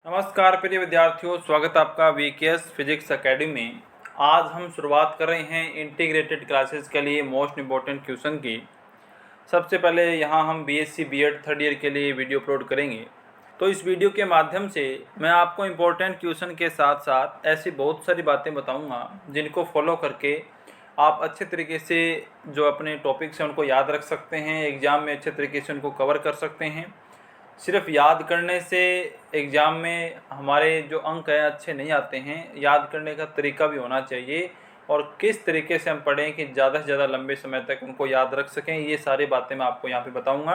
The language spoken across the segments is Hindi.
नमस्कार प्रिय विद्यार्थियों, स्वागत है आपका वीकेएस फिजिक्स एकेडमी में। आज हम शुरुआत कर रहे हैं इंटीग्रेटेड क्लासेस के लिए मोस्ट इम्पोर्टेंट क्वेश्चन की। सबसे पहले यहाँ हम बीएससी बीएड थर्ड ईयर के लिए वीडियो अपलोड करेंगे। तो इस वीडियो के माध्यम से मैं आपको इम्पोर्टेंट क्वेश्चन के साथ साथ ऐसी बहुत सारी बातें बताऊँगा जिनको फॉलो करके आप अच्छे तरीके से जो अपने टॉपिक्स हैं उनको याद रख सकते हैं, एग्ज़ाम में अच्छे तरीके से उनको कवर कर सकते हैं। सिर्फ याद करने से एग्ज़ाम में हमारे जो अंक हैं अच्छे नहीं आते हैं। याद करने का तरीका भी होना चाहिए और किस तरीके से हम पढ़ें कि ज़्यादा से ज़्यादा लंबे समय तक उनको याद रख सकें, ये सारी बातें मैं आपको यहाँ पे बताऊँगा।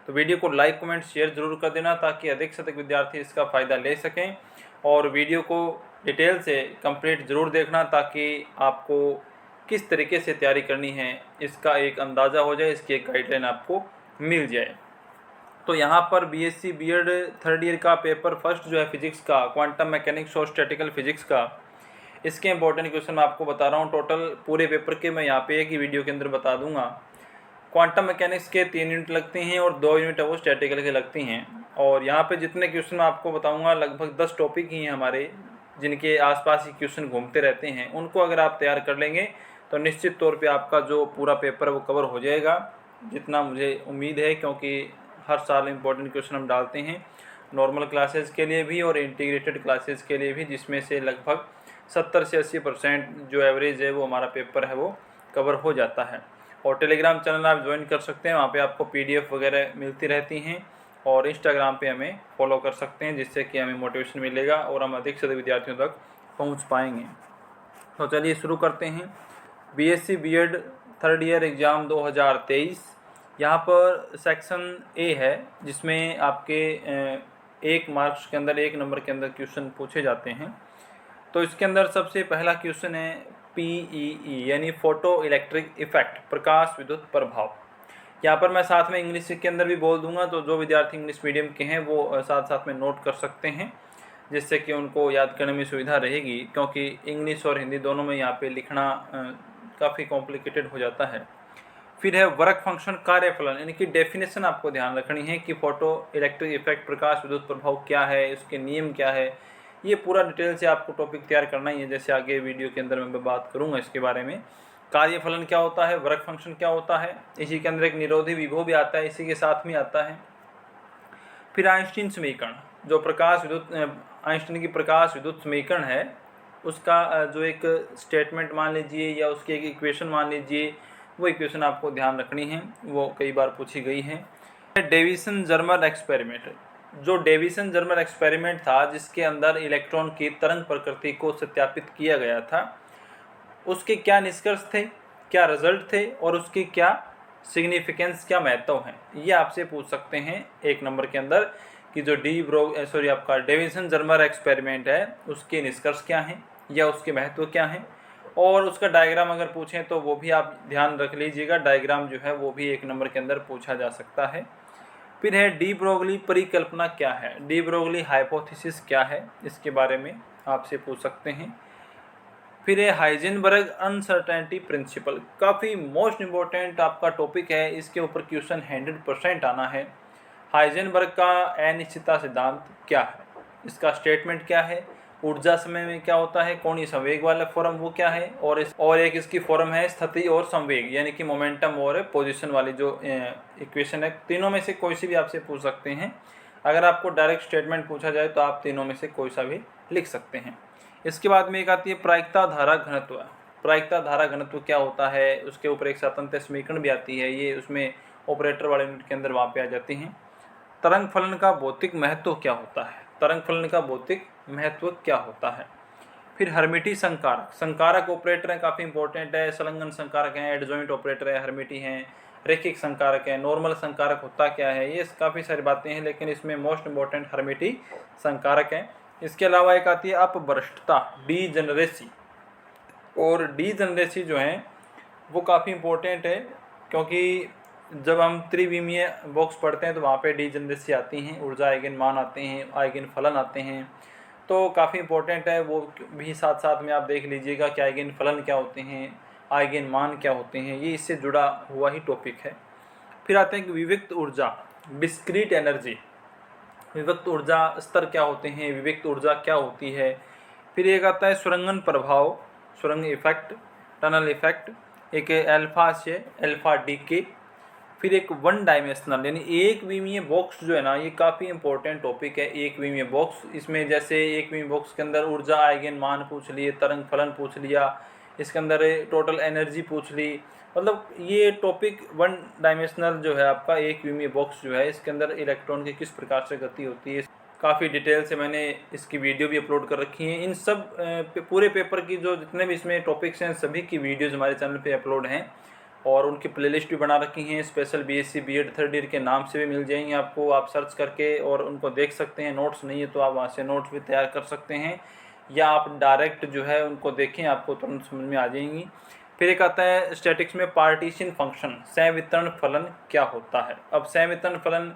तो वीडियो को लाइक कमेंट शेयर ज़रूर कर देना ताकि अधिक से अधिक विद्यार्थी इसका फ़ायदा ले सकें, और वीडियो को डिटेल से कंप्लीट ज़रूर देखना ताकि आपको किस तरीके से तैयारी करनी है इसका एक अंदाज़ा हो जाए, इसकी एक गाइडलाइन आपको मिल जाए। तो यहाँ पर बीएससी बीएड थर्ड ईयर का पेपर फर्स्ट जो है फिजिक्स का, क्वांटम मैकेनिक्स और स्टैटिकल फिजिक्स का, इसके इंपॉर्टेंट क्वेश्चन मैं आपको बता रहा हूँ। टोटल पूरे पेपर के मैं यहाँ पे एक ही वीडियो के अंदर बता दूंगा। क्वांटम मैकेनिक्स के 3 यूनिट लगते हैं और 2 यूनिट वो स्टैटिकल के लगती हैं। और यहाँ पे जितने क्वेश्चन मैं आपको बताऊँगा लगभग 10 टॉपिक ही हैं हमारे जिनके आसपास ही क्वेश्चन घूमते रहते हैं। उनको अगर आप तैयार कर लेंगे तो निश्चित तौर पर आपका जो पूरा पेपर है वो कवर हो जाएगा, जितना मुझे उम्मीद है, क्योंकि हर साल इम्पोर्टेंट क्वेश्चन हम डालते हैं नॉर्मल क्लासेस के लिए भी और इंटीग्रेटेड क्लासेस के लिए भी, जिसमें से लगभग 70 से 80% जो एवरेज है वो हमारा पेपर है वो कवर हो जाता है। और टेलीग्राम चैनल आप ज्वाइन कर सकते हैं, वहाँ पे आपको पीडीएफ वगैरह मिलती रहती हैं, और इंस्टाग्राम पे हमें फॉलो कर सकते हैं जिससे कि हमें मोटिवेशन मिलेगा और हम अधिक से अधिक विद्यार्थियों तक पहुँच पाएंगे। तो चलिए शुरू करते हैं। BSc BEd third year exam 2023। यहाँ पर सेक्शन ए है जिसमें आपके 1 मार्क्स के अंदर 1 नंबर के अंदर क्वेश्चन पूछे जाते हैं। तो इसके अंदर सबसे पहला क्वेश्चन है पीईई यानी फोटो इलेक्ट्रिक इफेक्ट, प्रकाश विद्युत प्रभाव। यहाँ पर मैं साथ में इंग्लिश के अंदर भी बोल दूंगा, तो जो विद्यार्थी इंग्लिश मीडियम के हैं वो साथ साथ में नोट कर सकते हैं जिससे कि उनको याद करने में सुविधा रहेगी, क्योंकि इंग्लिश और हिंदी दोनों में यहाँ पे लिखना काफ़ी कॉम्प्लिकेटेड हो जाता है। फिर है वर्क फंक्शन कार्यफलन, यानी कि डेफिनेशन आपको ध्यान रखनी है कि फोटो इलेक्ट्रिक इफेक्ट प्रकाश विद्युत प्रभाव क्या है, इसके नियम क्या है, ये पूरा डिटेल से आपको टॉपिक तैयार करना ही है। जैसे आगे वीडियो के अंदर मैं बात करूंगा इसके बारे में। कार्यफलन क्या होता है, वर्क फंक्शन क्या होता है, इसी के अंदर एक निरोधी विभव भी आता है, इसी के साथ में आता है। फिर आइंस्टीन समीकरण, जो प्रकाश विद्युत आइंस्टीन की प्रकाश विद्युत समीकरण है उसका जो एक स्टेटमेंट मान लीजिए या उसकी एक इक्वेशन मान लीजिए, वो इक्वेशन आपको ध्यान रखनी है, वो कई बार पूछी गई है। डेविसन जर्मर एक्सपेरिमेंट, जो डेविसन जर्मर एक्सपेरिमेंट था जिसके अंदर इलेक्ट्रॉन की तरंग प्रकृति को सत्यापित किया गया था, उसके क्या निष्कर्ष थे, क्या रिजल्ट थे और उसकी क्या सिग्निफिकेंस, क्या महत्व है, ये आपसे पूछ सकते हैं 1 नंबर के अंदर कि जो आपका डेविसन जर्मर एक्सपेरिमेंट है उसके निष्कर्ष क्या हैं या उसके महत्व क्या हैं, और उसका डायग्राम अगर पूछें तो वो भी आप ध्यान रख लीजिएगा। डायग्राम जो है वो भी 1 नंबर के अंदर पूछा जा सकता है। फिर है डी ब्रोगली परिकल्पना क्या है, डी ब्रोगली हाइपोथेसिस क्या है, इसके बारे में आपसे पूछ सकते हैं। फिर है हाइजेनबर्ग अनसर्टेनिटी प्रिंसिपल, काफ़ी मोस्ट इम्पोर्टेंट आपका टॉपिक है, इसके ऊपर क्वेश्चन 100% आना है। हाइजेनबर्ग का अनिश्चितता सिद्धांत क्या है, इसका स्टेटमेंट क्या है, ऊर्जा समय में क्या होता है, कोणीय संवेग वाला फॉर्म वो क्या है, और एक इसकी फॉर्म है स्थिति और संवेग यानी कि मोमेंटम और पोजीशन वाली जो इक्वेशन है। तीनों में से कोई सी भी आपसे पूछ सकते हैं। अगर आपको डायरेक्ट स्टेटमेंट पूछा जाए तो आप तीनों में से कोई सा भी लिख सकते हैं। इसके बाद में एक आती है प्रायिकता धारा घनत्व। प्रायिकता धारा घनत्व क्या होता है, उसके ऊपर एक स्वतंत्र समीकरण भी आती है, ये उसमें ऑपरेटर वाले यूनिट के अंदर वहाँ पे आ जाती हैं। तरंग फलन का भौतिक महत्व क्या होता है, तरंग फलन का भौतिक महत्व क्या होता है। फिर हर्मिटी संकारक, संकारक ऑपरेटर हैं, काफ़ी इंपॉर्टेंट है, संलग्न संकारक हैं, एडजॉइंट ऑपरेटर है, हर्मिटी हैं, रैखिक संकारक है, नॉर्मल संकारक होता क्या है, ये काफ़ी सारी बातें हैं, लेकिन इसमें मोस्ट इंपॉर्टेंट हर्मिटी संकारक है। इसके अलावा एक आती है अपभ्रष्टता, डीजेनरेसी, और डीजेनरेसी जो है वो काफ़ी इंपॉर्टेंट है, क्योंकि जब हम त्रिविमीय बॉक्स पढ़ते हैं तो वहाँ पे डीजेनरेसी आती हैं, ऊर्जा आइगन मान आते हैं, आइगन फलन आते हैं, तो काफ़ी इंपॉर्टेंट है, वो भी साथ साथ में आप देख लीजिएगा कि आइगन फलन क्या होते हैं, आइगन मान क्या होते हैं, ये इससे जुड़ा हुआ ही टॉपिक है। फिर आते हैं कि विविक्त ऊर्जा, डिस्क्रीट एनर्जी, विविक्त ऊर्जा स्तर क्या होते हैं, विविक्त ऊर्जा क्या होती है। फिर एक आता है सुरंगन प्रभाव, सुरंग इफेक्ट, टनल इफेक्ट, एक अल्फा से अल्फा डीके। फिर एक वन डायमेंशनल यानी एक विमीय बॉक्स जो है ना, ये काफ़ी इंपॉर्टेंट टॉपिक है। एक विमीय बॉक्स, इसमें जैसे एक विमीय बॉक्स के अंदर ऊर्जा आइगन मान पूछ लिए, तरंग फलन पूछ लिया, इसके अंदर टोटल एनर्जी पूछ ली। मतलब ये टॉपिक वन डायमेंशनल जो है आपका एक विमीय बॉक्स जो है, इसके अंदर इलेक्ट्रॉन की किस प्रकार से गति होती है, काफ़ी डिटेल से मैंने इसकी वीडियो भी अपलोड कर रखी है। इन सब पूरे पेपर की जो जितने भी इसमें टॉपिक्स हैं सभी की वीडियोज़ हमारे चैनल पे अपलोड हैं और उनकी प्लेलिस्ट भी बना रखी हैं। Special BSc BEd third year के नाम से भी मिल जाएंगे आपको, आप सर्च करके और उनको देख सकते हैं। नोट्स नहीं है तो आप वहाँ से नोट्स भी तैयार कर सकते हैं, या आप डायरेक्ट जो है उनको देखें, आपको तुरंत समझ में आ जाएंगी। फिर एक आता है स्टैटिक्स में पार्टीशन फंक्शन, संवितरण फलन क्या होता है। अब संवितरण फलन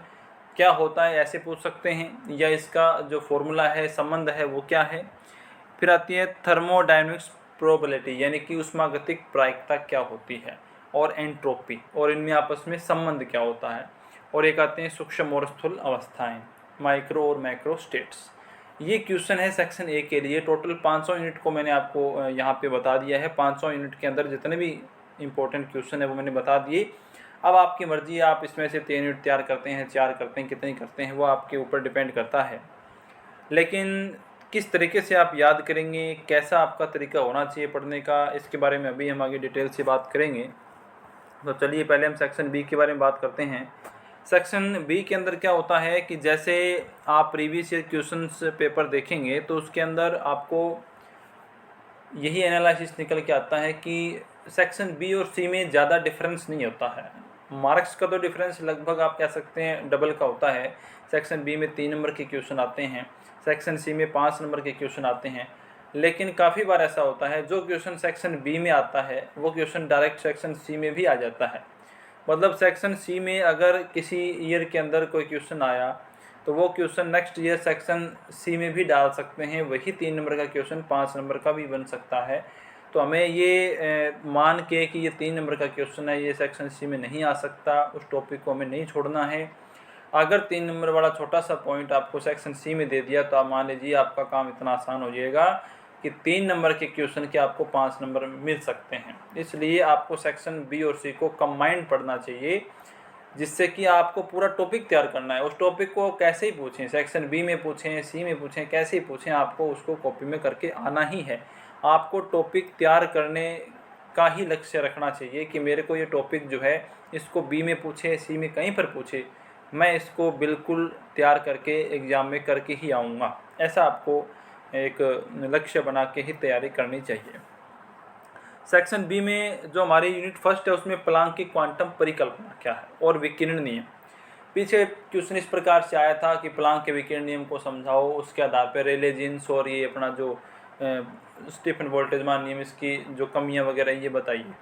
क्या होता है ऐसे पूछ सकते हैं, या इसका जो फॉर्मूला है, संबंध है, वो क्या है। फिर आती है थर्मोडायनेमिक्स प्रोबेबिलिटी, यानी कि ऊष्मागतिक प्रायिकता क्या होती है, और एंट्रोपी, और इनमें आपस में संबंध क्या होता है। और एक आते हैं सूक्ष्म और स्थूल अवस्थाएं, माइक्रो और मैक्रो स्टेट्स। ये क्वेश्चन है सेक्शन ए के लिए। टोटल 500 यूनिट को मैंने आपको यहाँ पे बता दिया है। 500 यूनिट के अंदर जितने भी इंपॉर्टेंट क्वेश्चन है वो मैंने बता दिए। अब आपकी मर्जी है, आप इसमें से 3 यूनिट तैयार करते हैं, 4 करते हैं, कितनी करते हैं, वो आपके ऊपर डिपेंड करता है। लेकिन किस तरीके से आप याद करेंगे, कैसा आपका तरीका होना चाहिए पढ़ने का, इसके बारे में अभी हम आगे डिटेल से बात करेंगे। तो चलिए पहले हम सेक्शन बी के बारे में बात करते हैं। सेक्शन बी के अंदर क्या होता है कि जैसे आप प्रीवियस ईयर क्वेश्चंस पेपर देखेंगे तो उसके अंदर आपको यही एनालिसिस निकल के आता है कि सेक्शन बी और सी में ज़्यादा डिफरेंस नहीं होता है। मार्क्स का तो डिफरेंस लगभग आप कह सकते हैं डबल का होता है। सेक्शन बी में 3 नंबर के क्वेश्चन आते हैं, सेक्शन सी में 5 नंबर के क्वेश्चन आते हैं। लेकिन काफ़ी बार ऐसा होता है जो क्वेश्चन सेक्शन बी में आता है वो क्वेश्चन डायरेक्ट सेक्शन सी में भी आ जाता है। मतलब सेक्शन सी में अगर किसी ईयर के अंदर कोई क्वेश्चन आया तो वो question next year section C में भी डाल सकते हैं। वही 3 नंबर का क्वेश्चन 5 नंबर का भी बन सकता है। तो हमें ये मान के कि ये 3 नंबर का क्वेश्चन है, ये सेक्शन सी में नहीं आ सकता, उस टॉपिक को हमें नहीं छोड़ना है। अगर 3 नंबर वाला छोटा सा पॉइंट आपको सेक्शन सी में दे दिया तो आप मान लीजिए आपका काम इतना आसान हो जाएगा कि 3 नंबर के क्वेश्चन के आपको 5 नंबर मिल सकते हैं। इसलिए आपको सेक्शन बी और सी को कंबाइंड पढ़ना चाहिए, जिससे कि आपको पूरा टॉपिक तैयार करना है। उस टॉपिक को कैसे ही पूछें, सेक्शन बी में पूछें, सी में पूछें, कैसे ही पूछें, आपको उसको कॉपी में करके आना ही है। आपको टॉपिक तैयार करने का ही लक्ष्य रखना चाहिए कि मेरे को ये टॉपिक जो है इसको बी में पूछे, सी में कहीं पर पूछे, मैं इसको बिल्कुल तैयार करके एग्ज़ाम में करके ही आऊँगा। ऐसा आपको एक लक्ष्य बना के ही तैयारी करनी चाहिए। सेक्शन बी में जो हमारी यूनिट फर्स्ट है उसमें प्लांक की क्वांटम परिकल्पना क्या है और विकिरण नियम। पीछे क्वेश्चन इस प्रकार से आया था कि प्लांक के विकिरण नियम को समझाओ, उसके आधार पर रेले जीन्स और ये अपना जो स्टीफन बोल्ट्जमान नियम, इसकी जो कमियां वगैरह ये बताइए।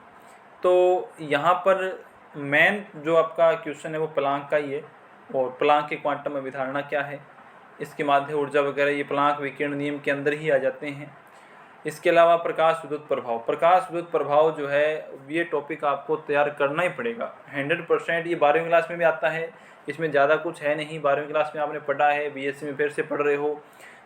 तो यहाँ पर मेन जो आपका क्वेश्चन है वो प्लांक का ही है, और प्लांक की क्वांटम अभिधारणा क्या है, इसके माध्य ऊर्जा वगैरह ये प्लांक विकिरण नियम के अंदर ही आ जाते हैं। इसके अलावा प्रकाश विद्युत प्रभाव, प्रकाश विद्युत प्रभाव जो है ये टॉपिक आपको तैयार करना ही पड़ेगा 100%। ये 12वीं क्लास में भी आता है, इसमें ज़्यादा कुछ है नहीं। 12वीं क्लास में आपने पढ़ा है, बीएससी में फिर से पढ़ रहे हो,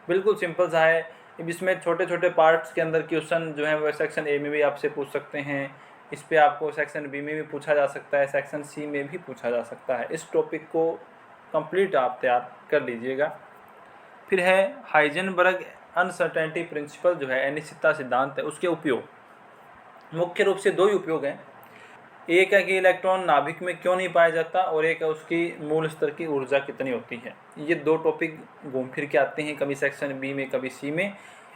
बिल्कुल सिंपल सा है। इसमें छोटे छोटे पार्ट्स के अंदर क्वेश्चन जो है वो सेक्शन ए में भी आपसे पूछ सकते हैं, इस पर आपको सेक्शन बी में भी पूछा जा सकता है, सेक्शन सी में भी पूछा जा सकता है। इस टॉपिक को कंप्लीट आप तैयार कर लीजिएगा। फिर है हाइजेनबर्ग अनसर्टेनिटी प्रिंसिपल, जो है अनिश्चितता सिद्धांत है, उसके उपयोग मुख्य रूप से 2 ही उपयोग हैं। एक है कि इलेक्ट्रॉन नाभिक में क्यों नहीं पाया जाता, और एक है उसकी मूल स्तर की ऊर्जा कितनी होती है। ये 2 टॉपिक घूम फिर के आते हैं, कभी सेक्शन बी में कभी सी में।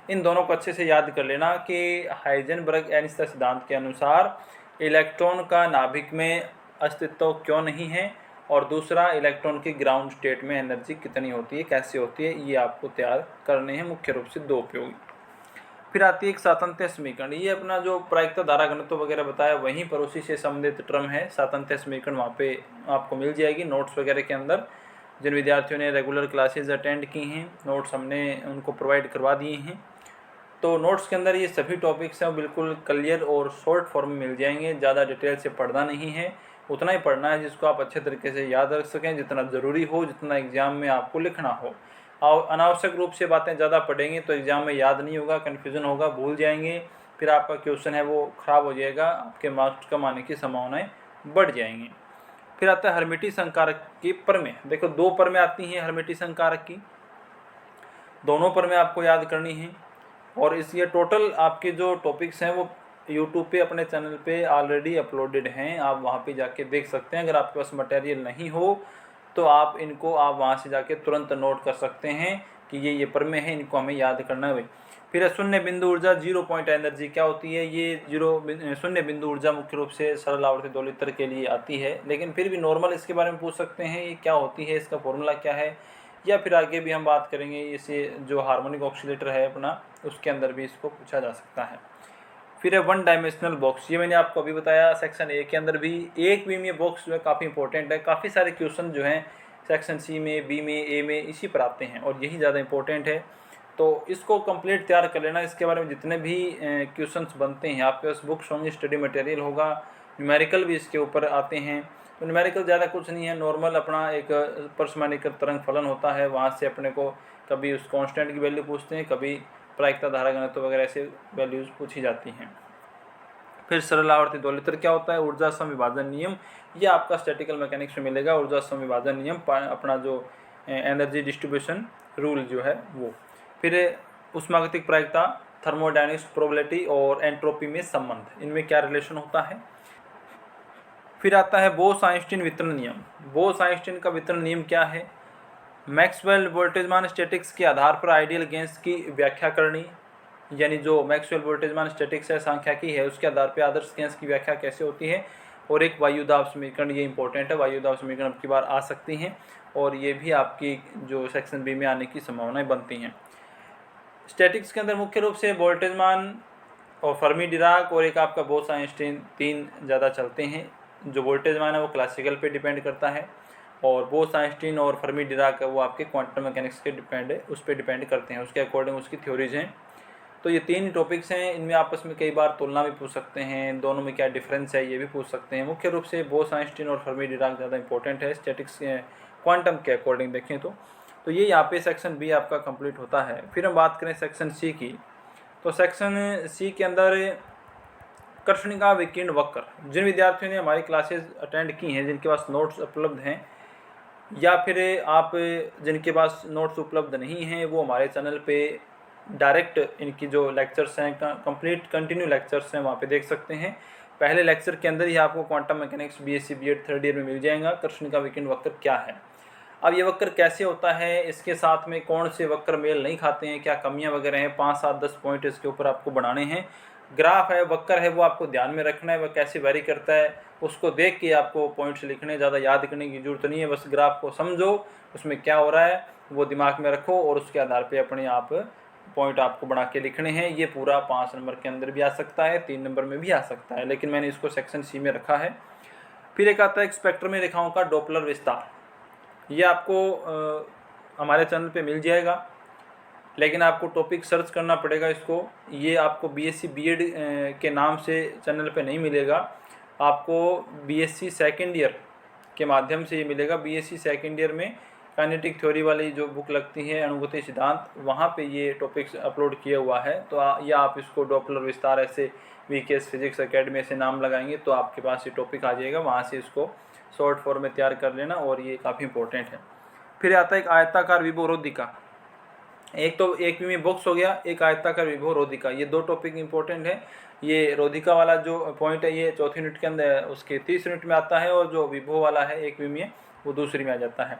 इन दोनों को अच्छे से याद कर लेना कि हाइजेनबर्ग अनिश्चितता सिद्धांत के अनुसार इलेक्ट्रॉन का नाभिक में अस्तित्व क्यों नहीं है, और दूसरा इलेक्ट्रॉन की ग्राउंड स्टेट में एनर्जी कितनी होती है, कैसे होती है, ये आपको तैयार करने हैं। मुख्य रूप से 2 उपयोगी। फिर आती है एक सातत्य समीकरण। ये अपना जो प्रायिकता धारा घनत्व वगैरह बताया वहीं पर उसी से संबंधित टर्म है सातत्य समीकरण, वहाँ पे आपको मिल जाएगी नोट्स वगैरह के अंदर। जिन विद्यार्थियों ने रेगुलर क्लासेज अटेंड की हैं, नोट्स हमने उनको प्रोवाइड करवा दिए हैं। तो नोट्स के अंदर ये सभी टॉपिक्स हैं बिल्कुल क्लियर और शॉर्ट फॉर्म में मिल जाएंगे, ज़्यादा डिटेल से पढ़ना नहीं है। उतना ही पढ़ना है जिसको आप अच्छे तरीके से याद रख सकें, जितना ज़रूरी हो, जितना एग्ज़ाम में आपको लिखना हो। और अनावश्यक रूप से बातें ज़्यादा पढ़ेंगे तो एग्ज़ाम में याद नहीं होगा, कन्फ्यूज़न होगा, भूल जाएंगे, फिर आपका क्वेश्चन है वो ख़राब हो जाएगा, आपके मार्क्स कम आने की संभावनाएँ बढ़ जाएंगी। फिर आता है हर्मिटी संकारक की प्रमेय। देखो 2 प्रमेय आती हैं हर्मिटी संकारक की, दोनों प्रमेय आपको याद करनी है। और इस ये टोटल आपके जो टॉपिक्स हैं वो यूट्यूब पे अपने चैनल पे ऑलरेडी अपलोडेड हैं, आप वहाँ पे जाके देख सकते हैं। अगर आपके पास मटेरियल नहीं हो तो आप वहाँ से जाके तुरंत नोट कर सकते हैं कि ये प्रमेय है, इनको हमें याद करना है। फिर है शून्य बिंदु ऊर्जा, 0 पॉइंट एनर्जी क्या होती है। ये शून्य बिंदु ऊर्जा मुख्य रूप से सरल आवर्ती दोलित्र के लिए आती है, लेकिन फिर भी नॉर्मल इसके बारे में पूछ सकते हैं, ये क्या होती है, इसका फॉर्मूला क्या है, या फिर आगे भी हम बात करेंगे इसे जो हार्मोनिक ऑक्सीलेटर है अपना, उसके अंदर भी इसको पूछा जा सकता है। फिर है 1 डायमेंशनल बॉक्स, ये मैंने आपको अभी बताया सेक्शन ए के अंदर भी। एक भी में बॉक्स जो है काफ़ी इंपॉर्टेंट है, काफ़ी सारे क्वेश्चन जो हैं सेक्शन सी में, बी में, ए में इसी पर आते हैं और यही ज़्यादा इंपॉर्टेंट है। तो इसको कंप्लीट तैयार कर लेना। इसके बारे में जितने भी क्वेश्चंस बनते हैं आपके पास बुक्स होंगी, स्टडी मटेरियल होगा, न्यूमेरिकल भी इसके ऊपर आते हैं। तो न्यूमेरिकल ज़्यादा कुछ नहीं है, नॉर्मल अपना एक परस्मैनिक तरंग फलन होता है, वहाँ से अपने को कभी उस कांस्टेंट की वैल्यू पूछते हैं, कभी प्रायिकता धारा घनत्व वगैरह ऐसे वैल्यूज़ पूछी जाती हैं। फिर सरल आवर्ती दोलित्र क्या होता है, ऊर्जा समविभाजन नियम, ये आपका स्टैटिकल मैकेनिक्स में मिलेगा। ऊर्जा समविभाजन नियम अपना जो एनर्जी डिस्ट्रीब्यूशन रूल जो है वो। फिर ऊष्मागतिक प्रायिकता, थर्मोडायनेमिक्स प्रोबेबिलिटी और एंट्रोपी में संबंध, इनमें क्या रिलेशन होता है। फिर आता है बोस-आइंस्टीन वितरण नियम। बोस-आइंस्टीन का वितरण नियम क्या है। मैक्सवेल वोल्टेजमान स्टैटिक्स के आधार पर आइडियल गैस की व्याख्या करनी, यानी जो मैक्सवेल वोल्टेजमान स्टैटिक्स है, सांख्यिकी है, उसके आधार पर आदर्श गैस की व्याख्या कैसे होती है। और एक वायुदाब समीकरण, ये इंपॉर्टेंट है, वायुदाब समीकरण अब की बार आ सकती हैं और ये भी आपकी जो सेक्शन बी में आने की संभावनाएं बनती हैं। स्टैटिक्स के अंदर मुख्य रूप से वोल्टेजमान और फर्मी डिराक और एक आपका बोस-आइंस्टीन, 3 ज़्यादा चलते हैं। जो वोल्टेजमान है वो क्लासिकल पे डिपेंड करता है और बोस-आइंस्टीन और फर्मी डिराक है वो आपके क्वांटम मैकेनिक्स के उस पर डिपेंड करते हैं, उसके अकॉर्डिंग उसकी थ्योरीज हैं। तो ये 3 टॉपिक्स हैं, इनमें आपस में कई बार तुलना भी पूछ सकते हैं, दोनों में क्या डिफरेंस है ये भी पूछ सकते हैं। मुख्य रूप से बोस-आइंस्टीन और फर्मी डिराक ज़्यादा इंपॉर्टेंट है स्टैटिक्स क्वांटम के अकॉर्डिंग देखें तो ये यहाँ पे सेक्शन बी आपका कंप्लीट होता है। फिर हम बात करें सेक्शन सी की, तो सेक्शन सी के अंदर कर्षणिका विकीर्ण वक्र। जिन विद्यार्थियों ने हमारी क्लासेस अटेंड की हैं, जिनके पास नोट्स उपलब्ध हैं, या फिर आप जिनके पास नोट्स उपलब्ध नहीं हैं, वो हमारे चैनल पे डायरेक्ट इनकी जो लेक्चर्स हैं, कंप्लीट कंटिन्यू लेक्चर्स हैं, वहाँ पे देख सकते हैं। पहले लेक्चर के अंदर ही आपको quantum mechanics BSc BEd 3rd year में मिल जाएगा कर्षणिका विकीर्ण वक्र क्या है। अब ये वक्र कैसे होता है, इसके साथ में कौन से वक्र मेल नहीं खाते हैं, क्या कमियां वगैरह हैं, 5, 7, 10 पॉइंट इसके ऊपर आपको बनाने हैं। ग्राफ है, वक्र है, वो आपको ध्यान में रखना है, वह कैसे वेरी करता है उसको देख के आपको पॉइंट्स लिखने, ज़्यादा याद करने की जरूरत नहीं है। बस ग्राफ को समझो, उसमें क्या हो रहा है वो दिमाग में रखो और उसके आधार पर अपने आप पॉइंट आपको बना के लिखने हैं। ये पूरा 5 नंबर के अंदर भी आ सकता है, 3 नंबर में भी आ सकता है, लेकिन मैंने इसको सेक्शन सी में रखा है। फिर एक आता है स्पेक्ट्रमी रेखाओं का डॉपलर विस्तार। ये आपको हमारे चैनल पे मिल जाएगा, लेकिन आपको टॉपिक सर्च करना पड़ेगा इसको। ये आपको बीएससी बीएड के नाम से चैनल पे नहीं मिलेगा, आपको बीएससी 2nd ईयर के माध्यम से ये मिलेगा। बीएससी 2nd ईयर में काइनेटिक थ्योरी वाली जो बुक लगती है, अणुगति सिद्धांत, वहाँ पे ये टॉपिक्स अपलोड किया हुआ है। तो या आप इसको डॉपलर विस्तार ऐसे वीकेएस फिजिक्स एकेडमी से नाम लगाएंगे तो आपके पास ये टॉपिक आ जाएगा, वहाँ से इसको शॉर्ट फॉर्म में तैयार कर लेना और ये काफ़ी इंपॉर्टेंट है। फिर आता है एक आयताकार विभव रोधिका। एक तो एक में बॉक्स हो गया, एक आयताकार विभव रोधिका, ये 2 टॉपिक इंपॉर्टेंट है। ये रोधिका वाला जो पॉइंट है ये 4थी यूनिट के अंदर, उसके 30 यूनिट में आता है, और जो विभव वाला है एक में वो दूसरी में आ जाता है।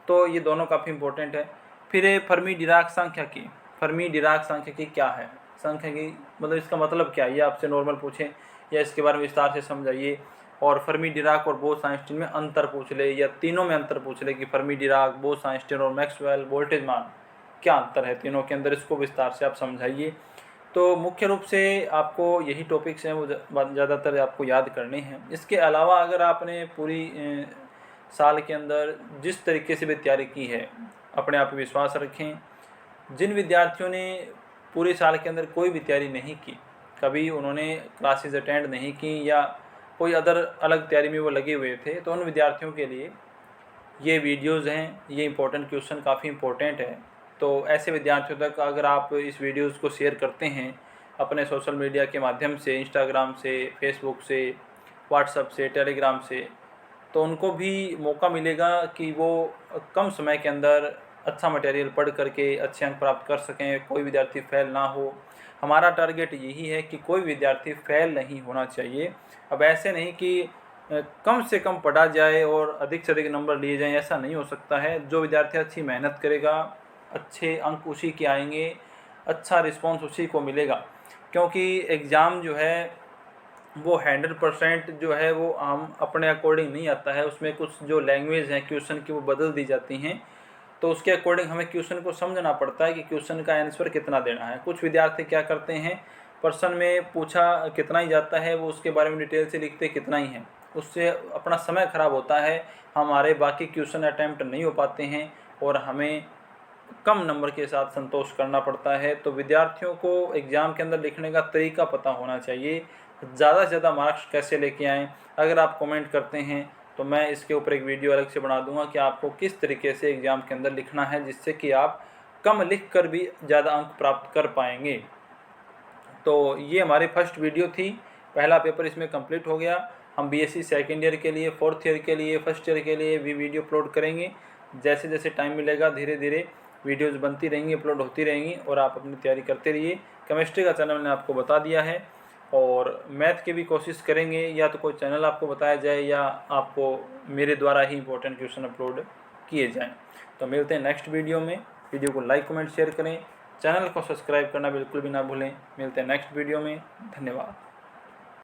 तो ये दोनों काफ़ी इंपॉर्टेंट है। फिर फर्मी डिराक सांख्यिकी। फर्मी डिराक सांख्यिकी क्या है, सांख्यिकी मतलब इसका मतलब क्या है, ये आपसे नॉर्मल पूछें या इसके बारे में विस्तार से समझाइए। और फर्मी डिराक और बोस-आइंस्टीन में अंतर पूछ ले, या तीनों में अंतर पूछ ले कि फर्मी डिराक, बोस-आइंस्टीन और मैक्सवेल वोल्टेजमान क्या अंतर है तीनों के अंदर, इसको विस्तार से आप समझाइए। तो मुख्य रूप से आपको यही टॉपिक्स हैं वो ज़्यादातर आपको याद करने हैं। इसके अलावा अगर आपने पूरी साल के अंदर जिस तरीके से भी तैयारी की है, अपने आप पे विश्वास रखें। जिन विद्यार्थियों ने पूरे साल के अंदर कोई भी तैयारी नहीं की, कभी उन्होंने क्लासेस अटेंड नहीं की या कोई अदर अलग तैयारी में वो लगे हुए थे, तो उन विद्यार्थियों के लिए ये वीडियोज़ हैं, ये इंपॉर्टेंट क्वेश्चन काफ़ी इंपॉर्टेंट है। तो ऐसे विद्यार्थियों तक अगर आप इस वीडियोज़ को शेयर करते हैं अपने सोशल मीडिया के माध्यम से, इंस्टाग्राम से, फेसबुक से, व्हाट्सएप से, टेलीग्राम से, तो उनको भी मौका मिलेगा कि वो कम समय के अंदर अच्छा मटेरियल पढ़ करके अच्छे अंक प्राप्त कर सकें, कोई विद्यार्थी फेल ना हो। हमारा टारगेट यही है कि कोई विद्यार्थी फेल नहीं होना चाहिए। अब ऐसे नहीं कि कम से कम पढ़ा जाए और अधिक से अधिक नंबर लिए जाएं, ऐसा नहीं हो सकता है। जो विद्यार्थी अच्छी मेहनत करेगा, अच्छे अंक उसी के आएंगे, अच्छा रिस्पॉन्स उसी को मिलेगा। क्योंकि एग्ज़ाम जो है वो 100% जो है वो हम अपने अकॉर्डिंग नहीं आता है, उसमें कुछ जो लैंग्वेज हैं क्वेश्चन की वो बदल दी जाती हैं, तो उसके अकॉर्डिंग हमें क्वेश्चन को समझना पड़ता है कि क्वेश्चन का आंसर कितना देना है। कुछ विद्यार्थी क्या करते हैं, प्रश्न में पूछा कितना ही जाता है, वो उसके बारे में डिटेल से लिखते कितना ही है, उससे अपना समय ख़राब होता है, हमारे बाकी क्वेश्चन अटैम्प्ट नहीं हो पाते हैं और हमें कम नंबर के साथ संतोष करना पड़ता है। तो विद्यार्थियों को एग्ज़ाम के अंदर लिखने का तरीका पता होना चाहिए, ज़्यादा से ज़्यादा मार्क्स कैसे लेके आएँ। अगर आप कमेंट करते हैं तो मैं इसके ऊपर एक वीडियो अलग से बना दूंगा कि आपको किस तरीके से एग्ज़ाम के अंदर लिखना है, जिससे कि आप कम लिख कर भी ज़्यादा अंक प्राप्त कर पाएंगे। तो ये हमारी फर्स्ट वीडियो थी, पहला पेपर इसमें कंप्लीट हो गया। हम बीएससी सेकेंड ईयर के लिए, फोर्थ ईयर के लिए, फर्स्ट ईयर के लिए भी वीडियो अपलोड करेंगे। जैसे जैसे टाइम मिलेगा धीरे धीरे वीडियोज़ बनती रहेंगी, अपलोड होती रहेंगी और आप अपनी तैयारी करते रहिए। केमिस्ट्री का चैनल मैंने आपको बता दिया है और मैथ की भी कोशिश करेंगे, या तो कोई चैनल आपको बताया जाए या आपको मेरे द्वारा ही इंपॉर्टेंट क्वेश्चन अपलोड किए जाएं। तो मिलते हैं नेक्स्ट वीडियो में। वीडियो को लाइक कमेंट शेयर करें, चैनल को सब्सक्राइब करना बिल्कुल भी ना भूलें। मिलते हैं नेक्स्ट वीडियो में। धन्यवाद।